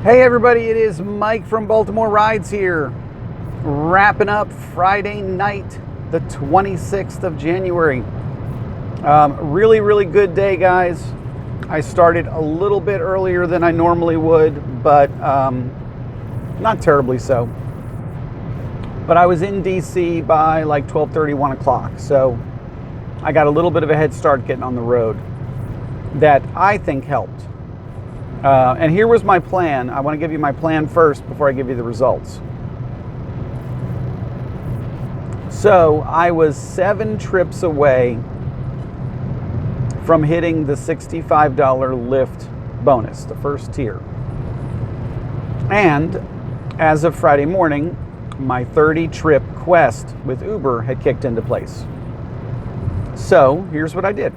Hey everybody, it is Mike from Baltimore Rides here, wrapping up Friday night, the 26th of January. Really good day, guys. I started a little bit earlier than I normally would, but not terribly so. But I was in DC by like 12:30, 1 o'clock, so I got a little bit of a head start getting on the road that I think helped. And here was my plan. I want to give you my plan first before I give you the results. So I was 7 trips away from hitting the $65 Lyft bonus, the first tier. And as of Friday morning, my 30-trip quest with Uber had kicked into place. So here's what I did.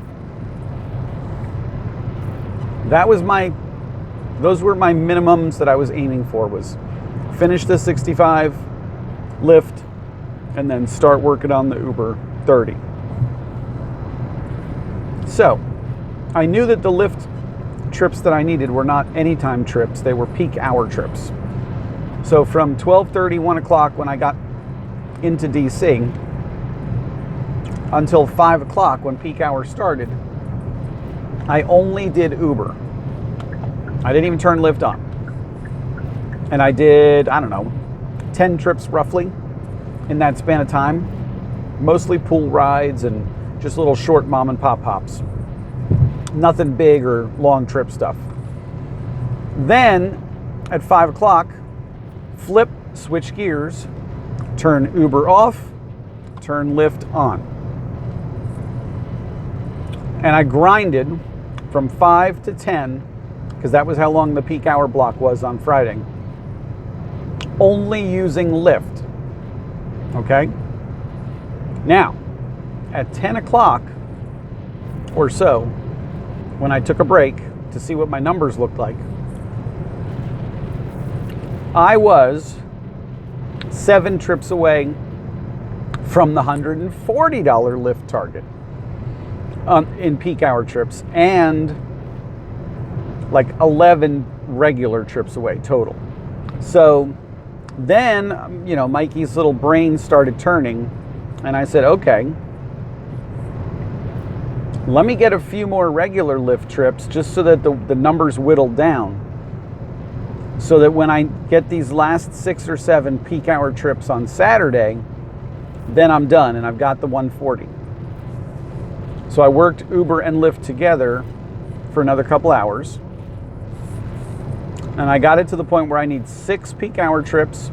Those were my minimums that I was aiming for, was finish the 65 Lyft and then start working on the Uber 30. So I knew that the Lyft trips that I needed were not anytime trips, they were peak hour trips. So from 12:30, 1 o'clock when I got into DC until 5 o'clock when peak hour started, I only did Uber. I didn't even turn Lyft on. And I did, 10 trips roughly in that span of time. Mostly pool rides and just little short mom and pop hops. Nothing big or long trip stuff. Then at 5 o'clock, switch gears, turn Uber off, turn Lyft on. And I grinded from 5 to 10, because that was how long the peak hour block was on Friday, only using Lyft. Okay? Now, at 10 o'clock or so, when I took a break to see what my numbers looked like, I was 7 trips away from the $140 Lyft target in peak hour trips, and like 11 regular trips away total. So then, Mikey's little brain started turning, and I said, okay, let me get a few more regular Lyft trips just so that the numbers whittle down, so that when I get these last 6 or 7 peak hour trips on Saturday, then I'm done and I've got the 140. So I worked Uber and Lyft together for another couple hours. And I got it to the point where I need 6 peak hour trips.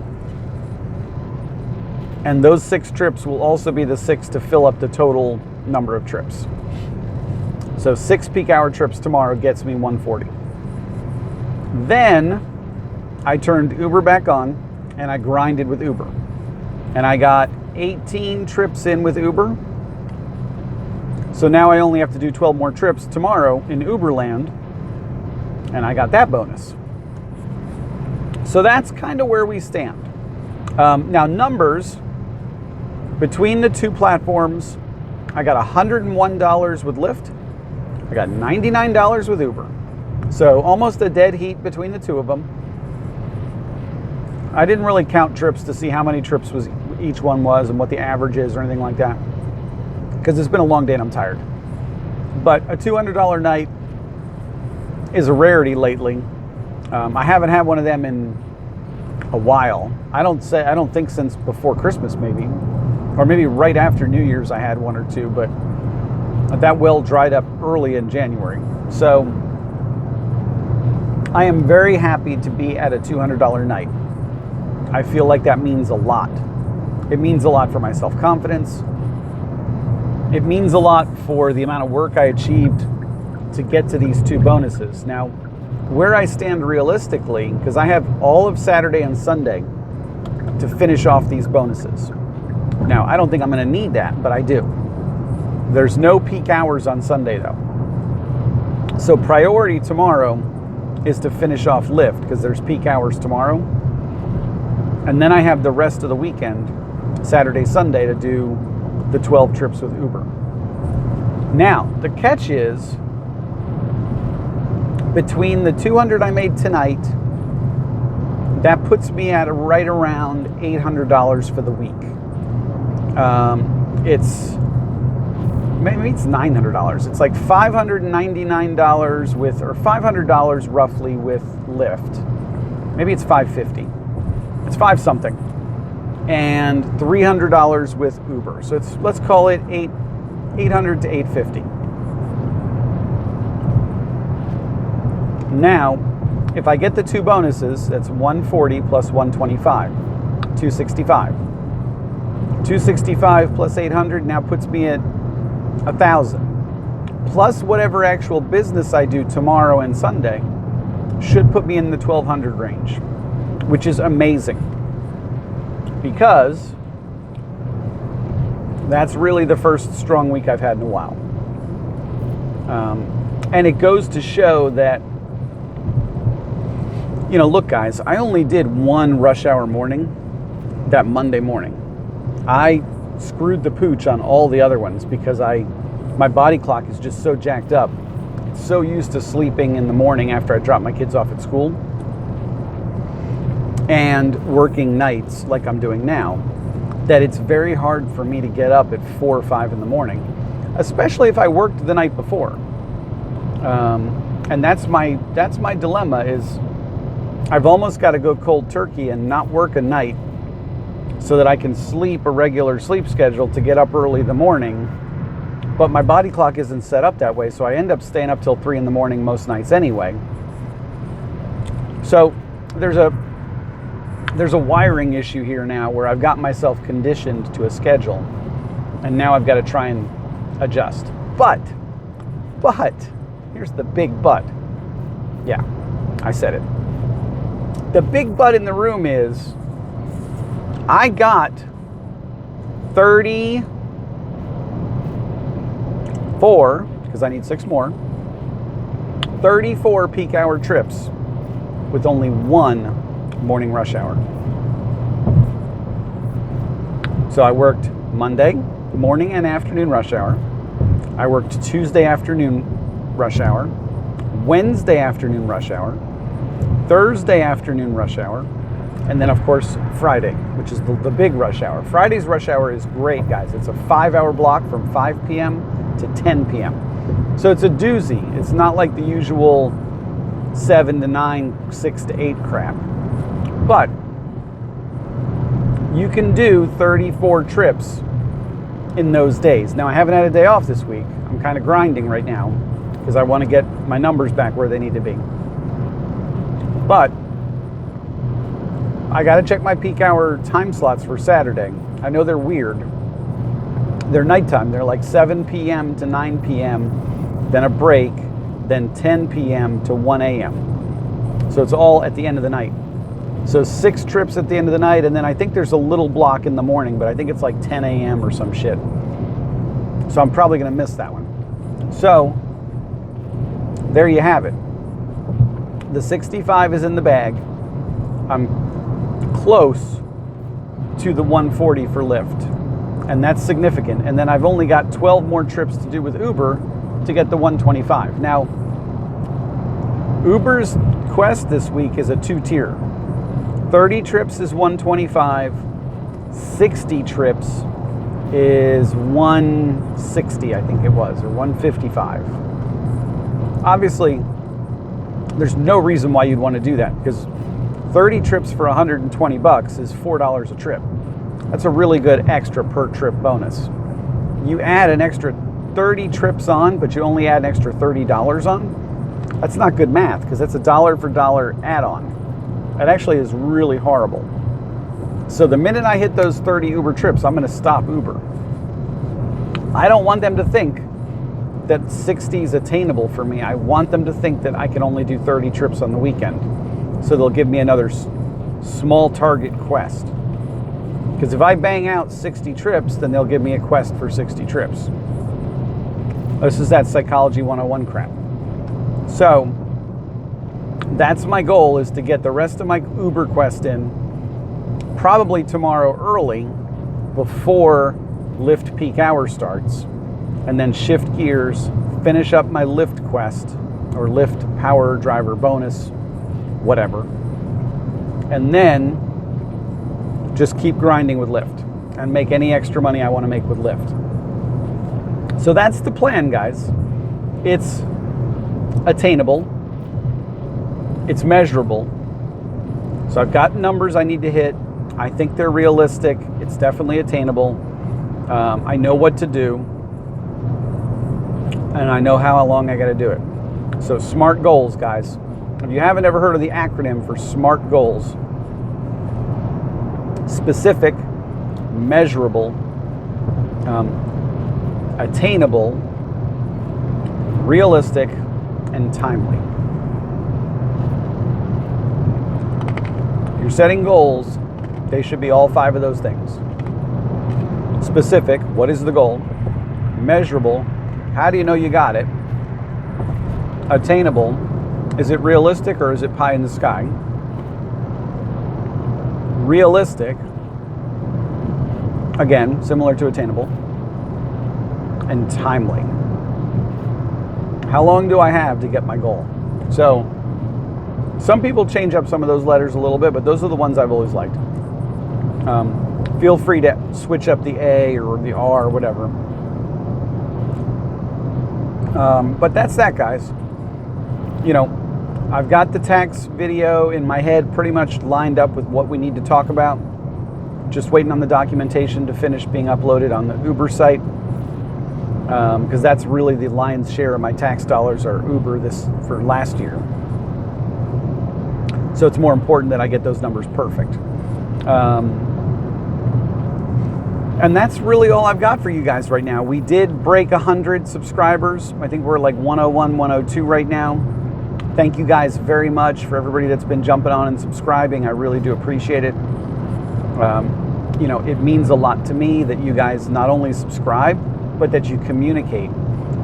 And those 6 trips will also be the 6 to fill up the total number of trips. So 6 peak hour trips tomorrow gets me 140. Then I turned Uber back on and I grinded with Uber. And I got 18 trips in with Uber. So now I only have to do 12 more trips tomorrow in Uberland. And I got that bonus. So that's kind of where we stand. Now, numbers between the two platforms, I got $101 with Lyft. I got $99 with Uber. So almost a dead heat between the two of them. I didn't really count trips to see how many trips each one was and what the average is or anything like that, because it's been a long day and I'm tired. But a $200 night is a rarity lately. I haven't had one of them in a while. I don't think since before Christmas, maybe, or maybe right after New Year's I had one or two, but that well dried up early in January. So I am very happy to be at a $200 night. I feel like that means a lot. It means a lot for my self-confidence. It means a lot for the amount of work I achieved to get to these 2 bonuses. Now, where I stand realistically, because I have all of Saturday and Sunday to finish off these bonuses. Now, I don't think I'm going to need that, but I do. There's no peak hours on Sunday, though. So priority tomorrow is to finish off Lyft, because there's peak hours tomorrow. And then I have the rest of the weekend, Saturday, Sunday, to do the 12 trips with Uber. Now, the catch is, between the 200 I made tonight That puts me at right around $800 for the week. It's $900. It's like $599 with, or $500 roughly with Lyft. Maybe it's $550. It's $5 something. And $300 with Uber. So it's, let's call it $800 to $850. Now, if I get the two bonuses, that's $140 plus $125, $265. $265 plus $800 now puts me at $1,000. Plus whatever actual business I do tomorrow and Sunday should put me in the $1,200 range, which is amazing, because that's really the first strong week I've had in a while. And it goes to show that, you know, look guys, I only did one rush hour morning, that Monday morning. I screwed the pooch on all the other ones because my body clock is just so jacked up. It's so used to sleeping in the morning after I drop my kids off at school and working nights like I'm doing now, that it's very hard for me to get up at 4 or 5 in the morning, especially if I worked the night before. And that's my dilemma, is I've almost got to go cold turkey and not work a night so that I can sleep a regular sleep schedule to get up early in the morning. But my body clock isn't set up that way, so I end up staying up till 3 in the morning most nights anyway. So there's a wiring issue here now where I've got myself conditioned to a schedule, and now I've got to try and adjust. But, here's the big but. Yeah, I said it. The big but in the room is I got 34, because I need 6 more, 34 peak hour trips with only one morning rush hour. So I worked Monday morning and afternoon rush hour. I worked Tuesday afternoon rush hour, Wednesday afternoon rush hour, Thursday afternoon rush hour, and then of course Friday, which is the big rush hour. Friday's rush hour is great, guys. It's a 5-hour block from 5 p.m. to 10 p.m. So it's a doozy. It's not like the usual 7 to 9, 6 to 8 crap. But you can do 34 trips in those days. Now, I haven't had a day off this week. I'm kind of grinding right now because I want to get my numbers back where they need to be. But I got to check my peak hour time slots for Saturday. I know they're weird. They're nighttime. They're like 7 p.m. to 9 p.m., then a break, then 10 p.m. to 1 a.m. So it's all at the end of the night. So 6 trips at the end of the night, and then I think there's a little block in the morning, but I think it's like 10 a.m. or some shit. So I'm probably going to miss that one. So there you have it. The 65 is in the bag. I'm close to the 140 for Lyft, and that's significant. And then I've only got 12 more trips to do with Uber to get the 125. Now, Uber's quest this week is a 2-tier. 30 trips is 125, 60 trips is 160, I think it was, or 155. Obviously, there's no reason why you'd want to do that, because 30 trips for $120 is $4 a trip. That's a really good extra per trip bonus. You add an extra 30 trips on, but you only add an extra $30 on. That's not good math, because that's a dollar for dollar add-on. That actually is really horrible. So the minute I hit those 30 Uber trips, I'm going to stop Uber. I don't want them to think that 60 is attainable for me. I want them to think that I can only do 30 trips on the weekend. So they'll give me another small target quest. Because if I bang out 60 trips, then they'll give me a quest for 60 trips. This is that Psychology 101 crap. So that's my goal, is to get the rest of my Uber quest in probably tomorrow early before Lyft peak hour starts, and then shift gears, finish up my Lyft quest or Lyft power driver bonus, whatever, and then just keep grinding with Lyft and make any extra money I want to make with Lyft. So that's the plan, guys. It's attainable. It's measurable. So I've got numbers I need to hit. I think they're realistic. It's definitely attainable. I know what to do. And I know how long I got to do it. So SMART goals, guys. If you haven't ever heard of the acronym for SMART goals, specific, measurable, attainable, realistic, and timely. If you're setting goals, they should be all 5 of those things. Specific, what is the goal? Measurable, how do you know you got it? Attainable, is it realistic or is it pie in the sky? Realistic, again, similar to attainable. And timely. How long do I have to get my goal? So, some people change up some of those letters a little bit, but those are the ones I've always liked. Feel free to switch up the A or the R or whatever. But that's that, guys. You know, I've got the tax video in my head pretty much lined up with what we need to talk about. Just waiting on the documentation to finish being uploaded on the Uber site. Because that's really the lion's share of my tax dollars are Uber for last year. So it's more important that I get those numbers perfect. And that's really all I've got for you guys right now. We did break 100 subscribers. I think we're like 101, 102 right now. Thank you guys very much for everybody that's been jumping on and subscribing. I really do appreciate it. You know, it means a lot to me that you guys not only subscribe, but that you communicate.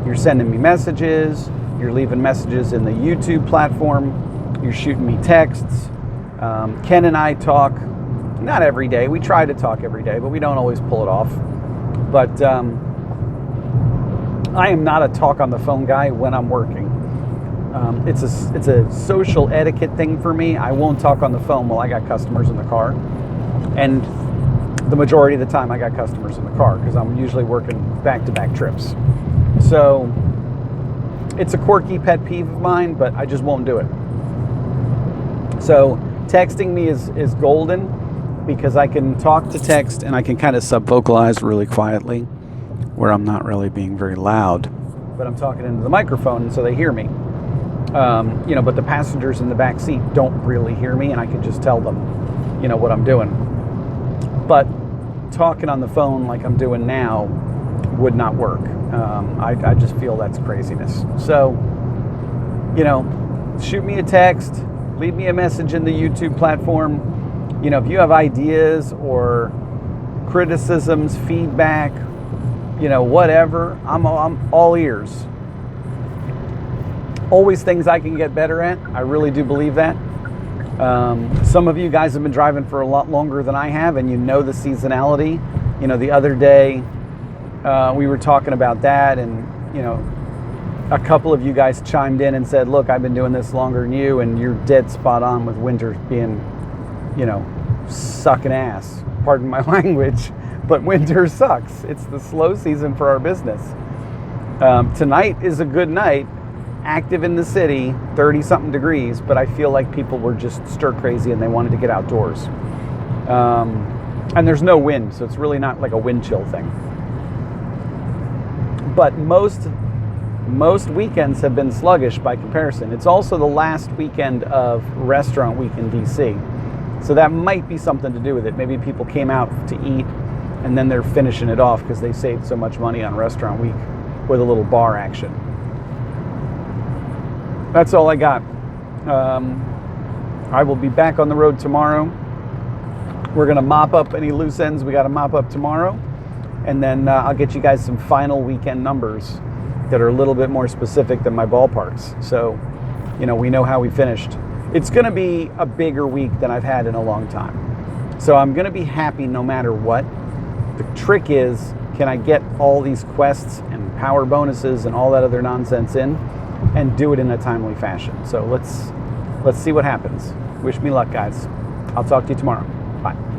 You're sending me messages, you're leaving messages in the YouTube platform, you're shooting me texts. Ken and I talk, not every day, we try to talk every day, but we don't always pull it off. But I am not a talk on the phone guy when I'm working. It's a social etiquette thing for me. I won't talk on the phone while I got customers in the car. And the majority of the time I got customers in the car because I'm usually working back-to-back trips. So it's a quirky pet peeve of mine, but I just won't do it. So texting me is golden because I can talk to text and I can kind of sub-vocalize really quietly where I'm not really being very loud, but I'm talking into the microphone and so they hear me. You know, but the passengers in the back seat don't really hear me and I can just tell them, you know, what I'm doing. But talking on the phone like I'm doing now would not work. I just feel that's craziness. So, you know, shoot me a text, leave me a message in the YouTube platform. You know, if you have ideas or criticisms, feedback, you know, whatever, I'm all ears. Always things I can get better at. I really do believe that. Some of you guys have been driving for a lot longer than I have, and you know the seasonality. You know, the other day we were talking about that, and you know, a couple of you guys chimed in and said, "Look, I've been doing this longer than you, and you're dead spot on with winter being, you know, sucking ass." Pardon my language, but winter sucks. It's the slow season for our business. Tonight is a good night. Active in the city, 30-something degrees, but I feel like people were just stir crazy and they wanted to get outdoors. And there's no wind, so it's really not like a wind chill thing. But most weekends have been sluggish by comparison. It's also the last weekend of restaurant week in DC. So that might be something to do with it. Maybe people came out to eat and then they're finishing it off because they saved so much money on restaurant week with a little bar action. That's all I got. I will be back on the road tomorrow. We're going to mop up any loose ends we got to mop up tomorrow. And then I'll get you guys some final weekend numbers that are a little bit more specific than my ballparks. So, you know, we know how we finished. It's going to be a bigger week than I've had in a long time. So I'm going to be happy no matter what. The trick is, can I get all these quests and power bonuses and all that other nonsense in and do it in a timely fashion? So let's see what happens. Wish me luck, guys. I'll talk to you tomorrow. Bye.